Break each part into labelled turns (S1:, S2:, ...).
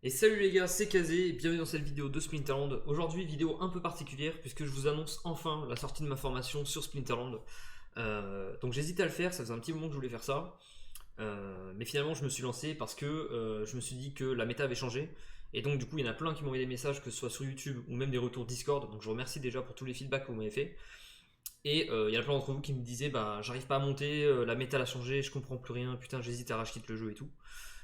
S1: Et salut les gars, c'est Kazé, bienvenue dans cette vidéo de Splinterland. Aujourd'hui, vidéo un peu particulière puisque je vous annonce enfin la sortie de ma formation sur Splinterland. Donc j'hésitais à le faire, ça faisait un petit moment que je voulais faire ça. Mais finalement, je me suis lancé parce que je me suis dit que la méta avait changé. Et donc, du coup, il y en a plein qui m'ont envoyé des messages, que ce soit sur YouTube ou même des retours Discord. Donc, je vous remercie déjà pour tous les feedbacks que vous m'avez fait. Et il y en a plein d'entre vous qui me disaient, bah, j'arrive pas à monter, la méta a changé, je comprends plus rien, putain, j'hésite à racheter le jeu et tout.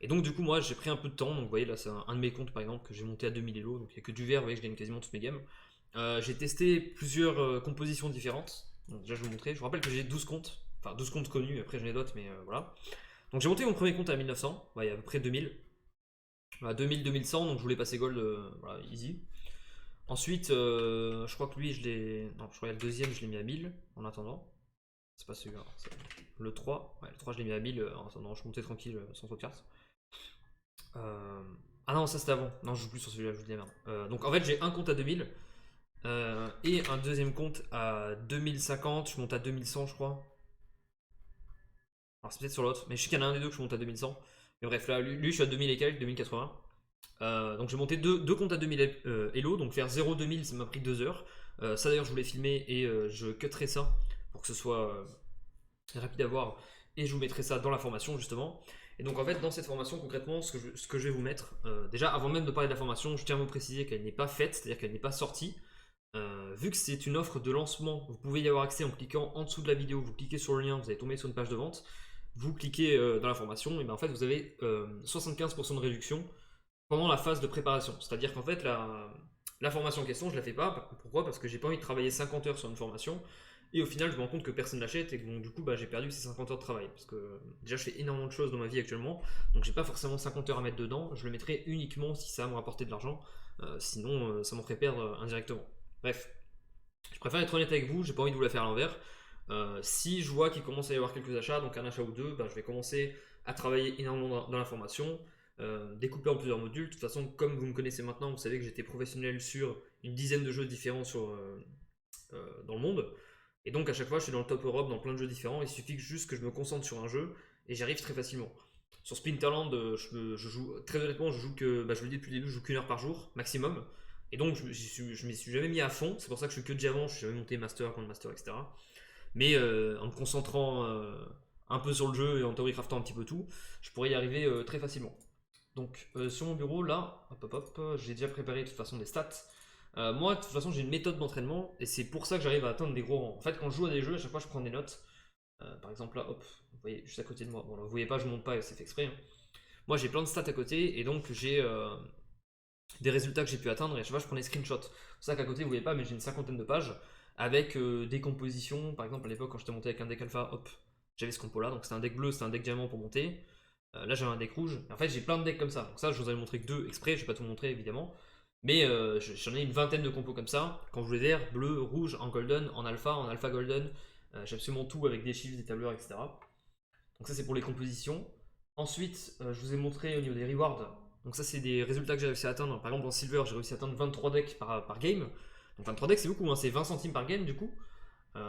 S1: Et donc du coup moi j'ai pris un peu de temps, donc vous voyez là c'est un de mes comptes par exemple que j'ai monté à 2000 Elo, donc il n'y a que du vert, vous voyez que je gagne quasiment toutes mes games. J'ai testé plusieurs compositions différentes, donc déjà je vais vous montrer, je vous rappelle que j'ai 12 comptes, enfin 12 comptes connus, après j'en ai d'autres mais voilà. Donc j'ai monté mon premier compte à 1900, il y a à peu près 2000, voilà, 2000, 2100, donc je voulais passer gold, voilà, easy. Ensuite je crois que lui je l'ai, non je crois que le deuxième je l'ai mis à 1000 en attendant, c'est pas celui-là, c'est le 3, ouais, le 3 je l'ai mis à 1000 en attendant, je montais tranquille sans trop de cartes. Euh, Ah non, ça c'était avant. Non, je joue plus sur celui-là, je vous dis la merde. Donc en fait, j'ai un compte à 2000 et un deuxième compte à 2050. Je monte à 2100, je crois. Alors c'est peut-être sur l'autre, mais je sais qu'il y en a un des deux que je monte à 2100. Mais bref, là, lui je suis à 2000 et quelques, 2080. Donc j'ai monté deux comptes à 2000 Elo, donc faire 0-2000 ça m'a pris 2 heures. Ça d'ailleurs je voulais filmer et je cutterai ça pour que ce soit rapide à voir et je vous mettrai ça dans la formation justement. Et donc en fait dans cette formation concrètement ce que je vais vous mettre, déjà avant même de parler de la formation je tiens à vous préciser qu'elle n'est pas faite, c'est-à-dire qu'elle n'est pas sortie. Vu que c'est une offre de lancement, vous pouvez y avoir accès en cliquant en dessous de la vidéo, vous cliquez sur le lien, vous allez tomber sur une page de vente, vous cliquez dans la formation, et bien en fait vous avez 75% de réduction pendant la phase de préparation. C'est-à-dire qu'en fait la formation en question je la fais pas. Pourquoi? Parce que j'ai pas envie de travailler 50 heures sur une formation et au final, je me rends compte que personne l'achète et que donc, du coup, bah, j'ai perdu ces 50 heures de travail. Parce que déjà, je fais énormément de choses dans ma vie actuellement, donc j'ai pas forcément 50 heures à mettre dedans. Je le mettrai uniquement si ça va me rapporter de l'argent. Sinon, ça m'en ferait perdre indirectement. Bref, je préfère être honnête avec vous, j'ai pas envie de vous la faire à l'envers. Si je vois qu'il commence à y avoir quelques achats, donc un achat ou deux, bah, je vais commencer à travailler énormément dans la formation, découper en plusieurs modules. De toute façon, comme vous me connaissez maintenant, vous savez que j'étais professionnel sur une dizaine de jeux différents dans le monde. Et donc à chaque fois, je suis dans le top Europe, dans plein de jeux différents. Il suffit juste que je me concentre sur un jeu et j'y arrive très facilement. Sur Splinterland, je joue très honnêtement, je joue que, bah, je vous le dis depuis le début, je joue qu'une heure par jour maximum. Et donc je m'y suis jamais mis à fond. C'est pour ça que je suis que diamant, je suis jamais monté master, grand master, etc. Mais en me concentrant un peu sur le jeu et en theory craftant un petit peu tout, je pourrais y arriver très facilement. Donc sur mon bureau là, hop hop hop, j'ai déjà préparé de toute façon des stats. Moi, de toute façon, j'ai une méthode d'entraînement et c'est pour ça que j'arrive à atteindre des gros rangs. En fait, quand je joue à des jeux, à chaque fois, je prends des notes. Par exemple, là, hop, vous voyez, juste à côté de moi. Bon, là, vous voyez pas, je monte pas, c'est fait exprès, hein. Moi, j'ai plein de stats à côté et donc j'ai des résultats que j'ai pu atteindre et à chaque fois, je prends des screenshots. C'est pour ça qu'à côté, vous voyez pas, mais j'ai une cinquantaine de pages avec des compositions. Par exemple, à l'époque, quand j'étais monté avec un deck alpha, hop, j'avais ce compo là. Donc, c'était un deck bleu, c'était un deck diamant pour monter. Là, j'avais un deck rouge. En fait, j'ai plein de decks comme ça. Donc, ça, je vous avais montré que deux exprès. Je vais pas tout montrer évidemment. Mais j'en ai une vingtaine de compos comme ça. Quand je voulais vert, bleu, rouge, en golden, en alpha golden. J'ai absolument tout avec des chiffres, des tableurs, etc. Donc ça c'est pour les compositions. Ensuite, je vous ai montré au niveau des rewards. Donc ça c'est des résultats que j'ai réussi à atteindre. Par exemple en silver, j'ai réussi à atteindre 23 decks par game. Donc 23 decks c'est beaucoup, hein, c'est 20 centimes par game du coup.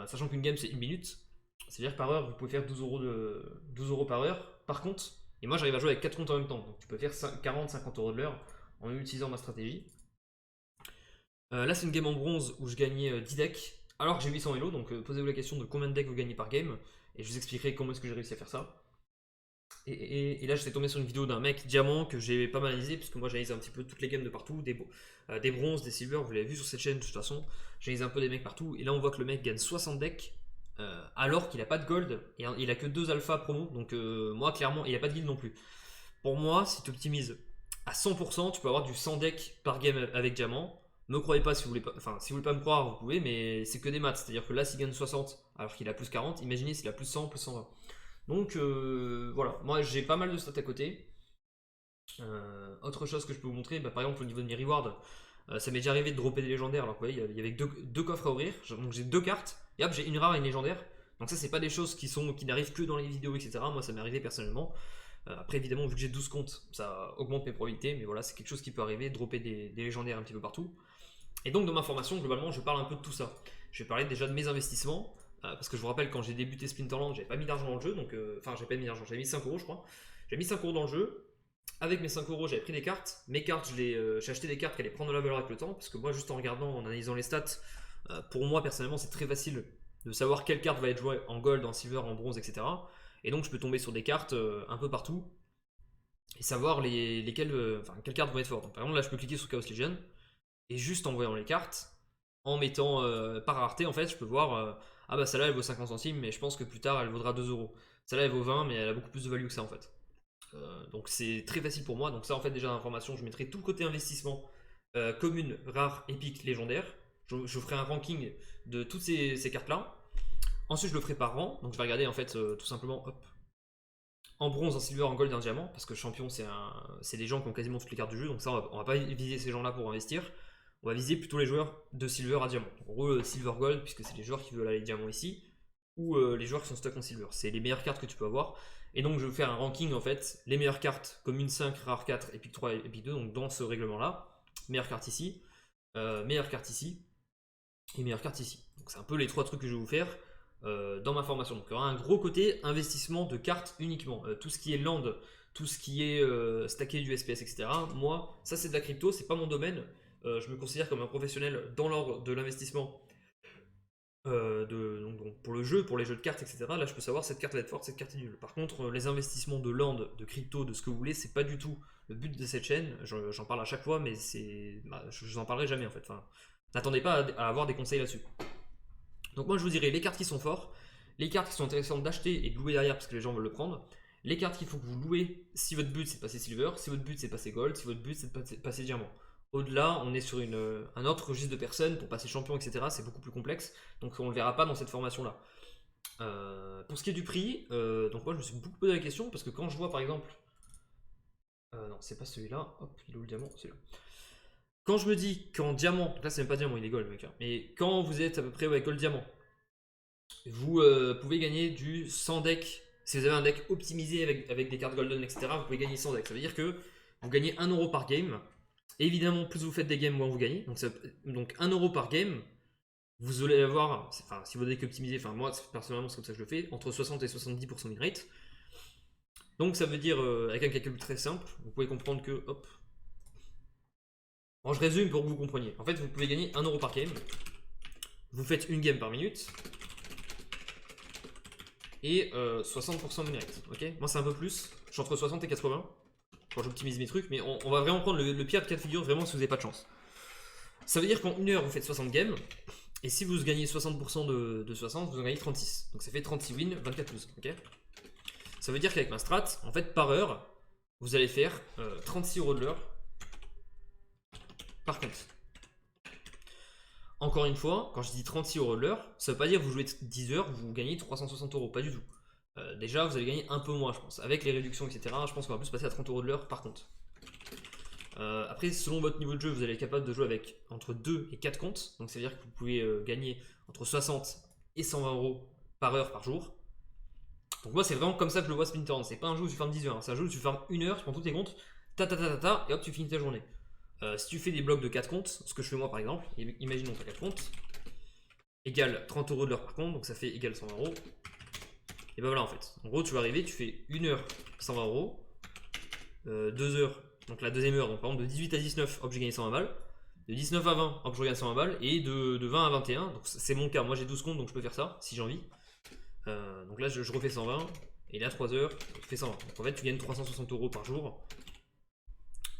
S1: Sachant qu'une game c'est une minute. C'est-à-dire que par heure, vous pouvez faire 12 euros par heure. Par contre, et moi j'arrive à jouer avec 4 comptes en même temps. Donc tu peux faire 40-50 euros de l'heure en utilisant ma stratégie. Là, c'est une game en bronze où je gagnais 10 decks. Alors que j'ai 800 Elo, donc posez-vous la question de combien de decks vous gagnez par game. Et je vous expliquerai comment est-ce que j'ai réussi à faire ça. Et là, j'étais tombé sur une vidéo d'un mec diamant que j'ai pas mal analysé, puisque moi j'analyse un petit peu toutes les games de partout, des bronzes, des silver, vous l'avez vu sur cette chaîne de toute façon. J'analyse un peu des mecs partout, et là on voit que le mec gagne 60 decks, alors qu'il a pas de gold, et il a que 2 alpha promo, donc moi clairement, il a pas de guild non plus. Pour moi, si tu optimises à 100%, tu peux avoir du 100 deck par game avec diamant. Ne me croyez pas si vous voulez pas, enfin si vous voulez pas me croire, vous pouvez, mais c'est que des maths. C'est-à-dire que là, s'il gagne 60 alors qu'il a plus 40, imaginez s'il a plus 100, plus 120. Donc voilà, moi j'ai pas mal de stats à côté. Autre chose que je peux vous montrer, bah, par exemple au niveau de mes rewards, ça m'est déjà arrivé de dropper des légendaires alors que vous voyez, il y avait deux coffres à ouvrir, donc j'ai deux cartes, et hop j'ai une rare et une légendaire. Donc ça c'est pas des choses qui n'arrivent que dans les vidéos, etc. Moi ça m'est arrivé personnellement. Après évidemment vu que j'ai 12 comptes, ça augmente mes probabilités, mais voilà c'est quelque chose qui peut arriver, dropper des légendaires un petit peu partout. Et donc dans ma formation globalement je parle un peu de tout ça. Je vais parler déjà de mes investissements, parce que je vous rappelle quand j'ai débuté Splinterland j'avais pas mis d'argent dans le jeu, donc enfin j'avais pas mis d'argent, j'avais mis 5 euros je crois. J'avais mis 5 euros dans le jeu, avec mes 5 euros, j'avais pris des cartes. Mes cartes, j'ai acheté des cartes qui allaient prendre de la valeur avec le temps. Parce que moi, juste en regardant, en analysant les stats, pour moi, personnellement, c'est très facile de savoir quelle carte va être jouée en gold, en silver, en bronze, etc. Et donc, je peux tomber sur des cartes un peu partout et savoir quelles cartes vont être fortes. Donc, par exemple, là, je peux cliquer sur Chaos Legion et juste en voyant les cartes, en mettant par rareté, en fait, je peux voir ah bah celle-là elle vaut 50 centimes, mais je pense que plus tard elle vaudra 2 euros. Celle-là elle vaut 20, mais elle a beaucoup plus de value que ça en fait. Donc c'est très facile pour moi. Donc, ça, en fait, déjà d'information, je mettrai tout le côté investissement commune, rare, épique, légendaire. Je ferai un ranking de toutes ces cartes-là. Ensuite, je le ferai par rang. Donc, je vais regarder en fait tout simplement hop, en bronze, en silver, en gold et en diamant. Parce que champion, c'est des gens qui ont quasiment toutes les cartes du jeu. Donc, ça, on va pas viser ces gens-là pour investir. On va viser plutôt les joueurs de silver à diamant. En gros, silver gold, puisque c'est les joueurs qui veulent aller diamant ici. Ou les joueurs qui sont stuck en silver. C'est les meilleures cartes que tu peux avoir. Et donc, je vais faire un ranking en fait. Les meilleures cartes, commune 5, rare 4, épique 3, épique 2. Donc, dans ce règlement-là. Meilleure carte ici. Meilleure carte ici. Et meilleure carte ici. Donc, c'est un peu les 3 trucs que je vais vous faire dans ma formation. Donc, il y aura un gros côté investissement de cartes uniquement. Tout ce qui est land, tout ce qui est stacké du SPS, etc. Moi, ça c'est de la crypto, c'est pas mon domaine. Je me considère comme un professionnel dans l'ordre de l'investissement donc pour le jeu, pour les jeux de cartes, etc. Là, je peux savoir cette carte va être forte, cette carte est nulle. Par contre, les investissements de land, de crypto, de ce que vous voulez, c'est pas du tout le but de cette chaîne. J'en parle à chaque fois, mais je vous en parlerai jamais en fait. Enfin, n'attendez pas à avoir des conseils là-dessus. Donc moi, je vous dirai les cartes qui sont fortes, les cartes qui sont intéressantes d'acheter et de louer derrière parce que les gens veulent le prendre, les cartes qu'il faut que vous louez si votre but c'est de passer silver, si votre but c'est de passer gold, si votre but c'est de passer diamant. Au-delà, on est sur un autre registre de personnes pour passer champion, etc. C'est beaucoup plus complexe, donc on ne le verra pas dans cette formation-là. Pour ce qui est du prix, donc moi je me suis beaucoup posé la question parce que quand je vois par exemple, non c'est pas celui-là, hop, il est où le diamant, celui-là. Quand je me dis qu'en diamant, donc là c'est même pas diamant, il est gold mec, hein, mais quand vous êtes à peu près avec gold diamant, vous pouvez gagner du 100 deck. Si vous avez un deck optimisé avec des cartes golden, etc., vous pouvez gagner 100 decks. Ça veut dire que vous gagnez 1 euro par game. Et évidemment, plus vous faites des games, moins vous gagnez. Donc 1 euro par game, vous allez avoir, enfin, si votre deck est optimisé, enfin moi personnellement c'est comme ça que je le fais, entre 60 et 70% win rate. Donc ça veut dire, avec un calcul très simple, vous pouvez comprendre que, hop. Alors je résume pour que vous compreniez. En fait, vous pouvez gagner 1 euro par game. Vous faites une game par minute. Et 60% win rate. Ok, moi c'est un peu plus. Je suis entre 60 et 80 quand j'optimise mes trucs. Mais on va vraiment prendre le pire de cas de figure, vraiment si vous n'avez pas de chance. Ça veut dire qu'en 1 heure, vous faites 60 games. Et si vous gagnez 60% de 60, vous en gagnez 36. Donc ça fait 36 wins, 24 lose. Ok, ça veut dire qu'avec ma strat, en fait, par heure, vous allez faire 36 euros de l'heure par compte. Encore une fois, quand je dis 36 euros de l'heure, ça veut pas dire que vous jouez 10 heures, vous gagnez 360 euros, pas du tout. Déjà, vous allez gagner un peu moins, je pense. Avec les réductions, etc., je pense qu'on va plus passer à 30 euros de l'heure par compte. Après, selon votre niveau de jeu, vous allez être capable de jouer avec entre 2 et 4 comptes. Donc, ça veut dire que vous pouvez gagner entre 60 et 120 euros par heure par jour. Donc, moi, c'est vraiment comme ça que je le vois Splinter. C'est pas un jeu où tu farmes 10 heures, hein. C'est un jeu où tu farmes 1 heure, tu prends tous tes comptes, et hop, tu finis ta journée. Si tu fais des blocs de 4 comptes, ce que je fais moi par exemple, imaginons que tu as 4 comptes, égale 30 euros de l'heure par compte, donc ça fait égal 120 euros. Et ben voilà en fait. En gros, tu vas arriver, tu fais 1 heure 120 euros, 2 heures, donc la deuxième heure, donc par exemple de 18 à 19, hop, j'ai gagné 120 balles, de 19 à 20, hop, je regagne 120 balles, et de 20 à 21, donc c'est mon cas, moi j'ai 12 comptes donc je peux faire ça si j'ai envie. Donc là, je refais 120, et là 3 heures, je fais 120. Donc en fait, tu gagnes 360 euros par jour.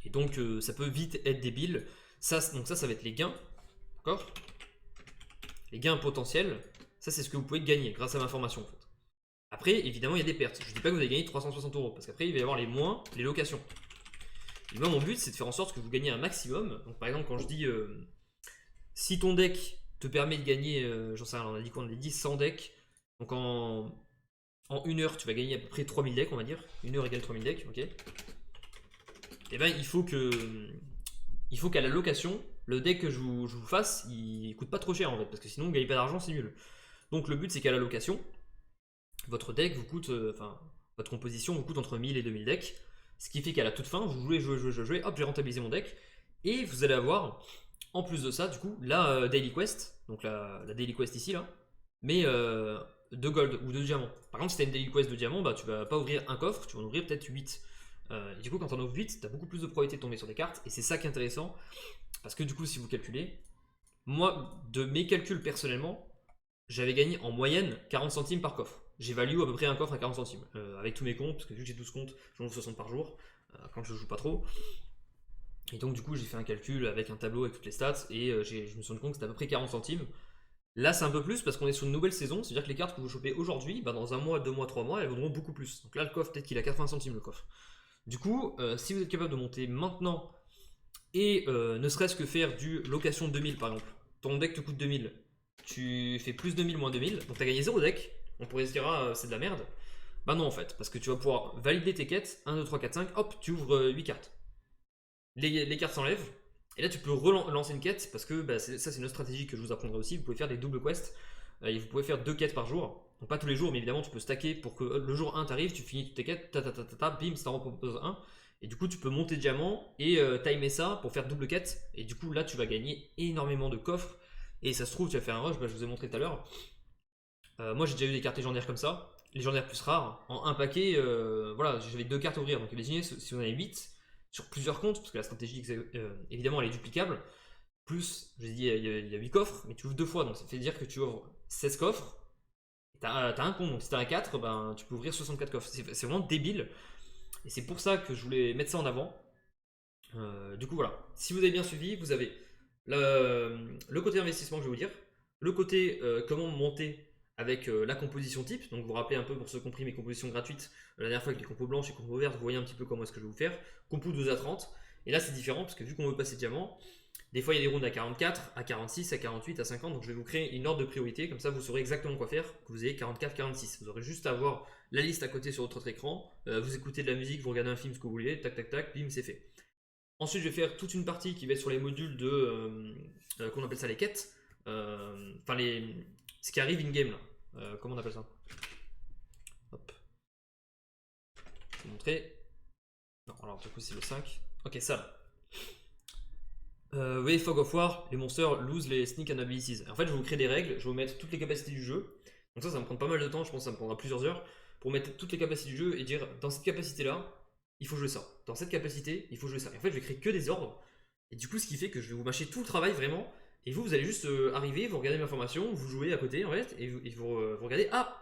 S1: Et donc ça peut vite être débile. Donc ça va être les gains. D'accord? Les gains potentiels. Ça c'est ce que vous pouvez gagner grâce à ma formation en fait. Après évidemment il y a des pertes. Je ne dis pas que vous allez gagner 360 euros. Parce qu'après il va y avoir les moins, les locations. Et moi mon but c'est de faire en sorte que vous gagnez un maximum. Donc par exemple quand je dis si ton deck te permet de gagner, j'en sais rien, on a dit quoi? On a dit 100 decks. Donc en 1 heure tu vas gagner à peu près 3000 decks on va dire. 1 heure égale 3000 decks, ok? Et ben il faut qu'à la location, le deck que je vous fasse, il coûte pas trop cher en fait, parce que sinon vous gagnez pas d'argent, c'est nul. Donc le but c'est qu'à la location, votre deck vous coûte, votre composition vous coûte entre 1000 et 2000 decks, ce qui fait qu'à la toute fin, vous jouez, hop j'ai rentabilisé mon deck, et vous allez avoir, en plus de ça, du coup, la Daily Quest, donc la Daily Quest ici là, mais de gold ou de diamant. Par contre si tu as une Daily Quest de diamant, bah tu vas pas ouvrir un coffre, tu vas en ouvrir peut-être 8. Et du coup, quand on ouvre 8, tu as beaucoup plus de probabilité de tomber sur des cartes. Et c'est ça qui est intéressant. Parce que du coup, si vous calculez, moi, de mes calculs personnellement, j'avais gagné en moyenne 40 centimes par coffre. J'évalue à peu près un coffre à 40 centimes. Avec tous mes comptes, parce que vu que j'ai 12 comptes, j'en ouvre 60 par jour, quand je joue pas trop. Et donc du coup j'ai fait un calcul avec un tableau avec toutes les stats et je me suis rendu compte que c'était à peu près 40 centimes. Là c'est un peu plus parce qu'on est sur une nouvelle saison, c'est-à-dire que les cartes que vous chopez aujourd'hui, bah, dans un mois, 2 mois, 3 mois, elles vaudront beaucoup plus. Donc là le coffre peut-être qu'il a 80 centimes le coffre. Du coup, si vous êtes capable de monter maintenant et ne serait-ce que faire du location 2000 par exemple, ton deck te coûte 2000, tu fais plus 2000 moins 2000, donc tu as gagné 0 deck, on pourrait se dire ah c'est de la merde. Bah non en fait, parce que tu vas pouvoir valider tes quêtes, 1, 2, 3, 4, 5, hop, tu ouvres 8 cartes. Les cartes s'enlèvent, et là tu peux relancer une quête, parce que bah, ça c'est une autre stratégie que je vous apprendrai aussi, vous pouvez faire des doubles quests, et vous pouvez faire 2 quêtes par jour, donc pas tous les jours, mais évidemment tu peux stacker pour que le jour 1 t'arrives, tu finis toutes tes quêtes, bim, ça t'en repose un, et du coup tu peux monter diamant et timer ça pour faire double quête, et du coup là tu vas gagner énormément de coffres, et ça se trouve tu vas faire un rush, bah, je vous ai montré tout à l'heure. Moi j'ai déjà eu des cartes légendaires comme ça, légendaires plus rares, en un paquet, voilà, j'avais 2 cartes à ouvrir, donc imaginez si on avait 8 sur plusieurs comptes, parce que la stratégie évidemment elle est duplicable, plus, je vous ai dit il y a 8 coffres, mais tu ouvres 2 fois, donc ça fait dire que tu ouvres 16 coffres, t'as un compte, donc si t'as un 4, ben, tu peux ouvrir 64 coffres, c'est vraiment débile, et c'est pour ça que je voulais mettre ça en avant. Du coup voilà, si vous avez bien suivi, vous avez le côté investissement que je vais vous dire, le côté comment monter avec la composition type, donc vous vous rappelez un peu pour ceux qui ont pris mes compositions gratuites la dernière fois avec les compos blanches et compos vertes, vous voyez un petit peu comment est-ce que je vais vous faire, compo 12 à 30, et là c'est différent parce que vu qu'on veut passer diamant, des fois il y a des rounds à 44, à 46, à 48, à 50, donc je vais vous créer une ordre de priorité, comme ça vous saurez exactement quoi faire, que vous ayez 44, 46, vous aurez juste à avoir la liste à côté sur votre écran, vous écoutez de la musique, vous regardez un film, ce que vous voulez, tac tac tac, bim c'est fait. Ensuite, je vais faire toute une partie qui va être sur les modules de. Qu'on appelle ça les quêtes. Enfin, ce qui arrive in-game là. Comment on appelle ça? Hop. Je vais vous montrer. Non, alors du coup, c'est le 5. Ok, ça. Vous voyez, Fog of War, les monsters lose les sneak and abilities. En fait, je vais vous créer des règles, je vais vous mettre toutes les capacités du jeu. Donc, ça va me prendre pas mal de temps, je pense que ça me prendra plusieurs heures. Pour mettre toutes les capacités du jeu et dire dans cette capacité là, il faut jouer ça. Dans cette capacité, il faut jouer ça. Et en fait, je vais créer que des ordres. Et du coup, ce qui fait que je vais vous mâcher tout le travail vraiment. Et vous allez juste arriver, vous regardez ma formation, vous jouez à côté en fait, et vous regardez. Ah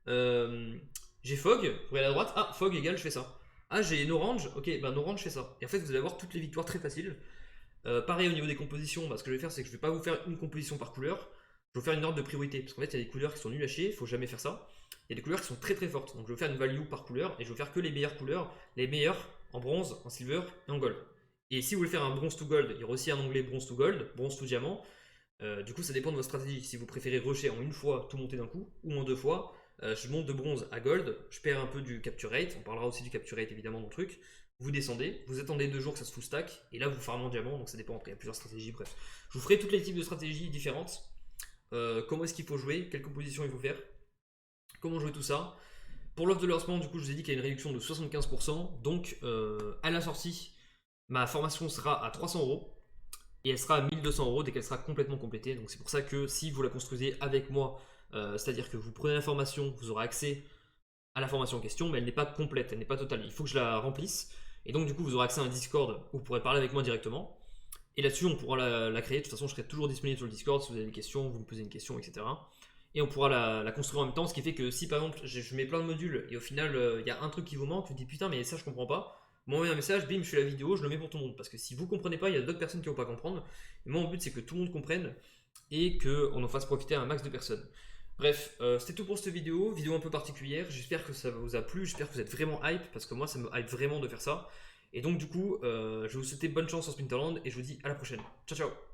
S1: j'ai Fog, vous regardez à droite. Ah, Fog égale, je fais ça. Ah, j'ai une orange, ok, ben orange, je fais ça. Et en fait, vous allez avoir toutes les victoires très faciles. Pareil au niveau des compositions, bah, ce que je vais faire, c'est que je vais pas vous faire une composition par couleur. Je vais vous faire une ordre de priorité. Parce qu'en fait, il y a des couleurs qui sont nulles à chier, il faut jamais faire ça. Il y a des couleurs qui sont très très fortes. Donc je vais faire une value par couleur et je vais faire que les meilleures couleurs, les meilleures en bronze, en silver et en gold. Et si vous voulez faire un bronze to gold, il y aura aussi un onglet bronze to gold, bronze to diamant. Du coup, ça dépend de votre stratégie. Si vous préférez rusher en une fois, tout monter d'un coup, ou en 2 fois, je monte de bronze à gold, je perds un peu du capture rate. On parlera aussi du capture rate évidemment dans le truc. Vous descendez, vous attendez 2 jours que ça se full stack, et là vous farmez en diamant, donc ça dépend après, il y a plusieurs stratégies, bref. Je vous ferai tous les types de stratégies différentes. Comment est-ce qu'il faut jouer, quelle composition il faut faire, comment jouer tout ça. Pour l'offre de lancement, du coup, je vous ai dit qu'il y a une réduction de 75%. Donc, à la sortie, ma formation sera à 300 euros et elle sera à 1200 euros dès qu'elle sera complètement complétée. Donc, c'est pour ça que si vous la construisez avec moi, c'est-à-dire que vous prenez la formation, vous aurez accès à la formation en question, mais elle n'est pas complète, elle n'est pas totale. Il faut que je la remplisse. Et donc, du coup, vous aurez accès à un Discord où vous pourrez parler avec moi directement. Et là-dessus, on pourra la créer. De toute façon, je serai toujours disponible sur le Discord. Si vous avez des questions, vous me posez une question, etc. Et on pourra la construire en même temps. Ce qui fait que si par exemple, je mets plein de modules et au final, il y a un truc qui vous manque, vous dites putain, mais ça, je comprends pas. M'envoyez un message, bim, je fais la vidéo, je le mets pour tout le monde. Parce que si vous comprenez pas, il y a d'autres personnes qui vont pas comprendre. Et moi, mon but, c'est que tout le monde comprenne et qu'on en fasse profiter à un max de personnes. Bref, c'était tout pour cette vidéo un peu particulière. J'espère que ça vous a plu, j'espère que vous êtes vraiment hype, parce que moi, ça me hype vraiment de faire ça. Et donc, du coup, je vais vous souhaiter bonne chance sur Splinterland et je vous dis à la prochaine. Ciao, ciao!